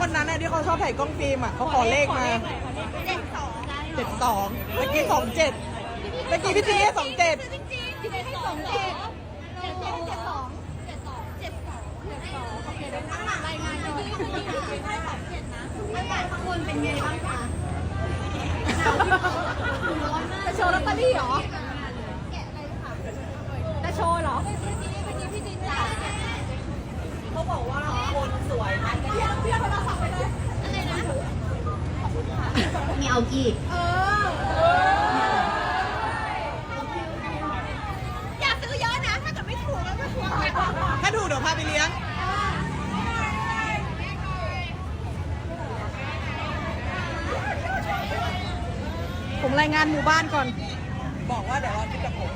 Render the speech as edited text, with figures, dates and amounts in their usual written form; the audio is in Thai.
คนนั้นน่ะที่เขาชอบถ่ายกล้องฟิล์มอ่ะเขาขอเลขมา72เมื่อกี้27เมื่อกี้พี่จีให้27พี่เนทให้27โอเคได้ข้างหลังรายงานเลยให้27นะข้างหลังข้างบนเป็นไงบ้างคะจะโชว์ลอตเตอรี่เหรอจะโชว์เหรอพี่จีจ่ายเขาบอกว่าคนสวยนะเพี้ยนโทรศัพท์ไปเลยอะไรนะมีเอากี่อย่าซื้อเยอะนะถ้าเกิดไม่ถูกแล้วไม่ถูก ถ้าถูกเดี๋ยวพาไปเลี้ยงผมรายงานหมู่บ้านก่อนบอกว่าเดี๋ยวเราคิดกับผม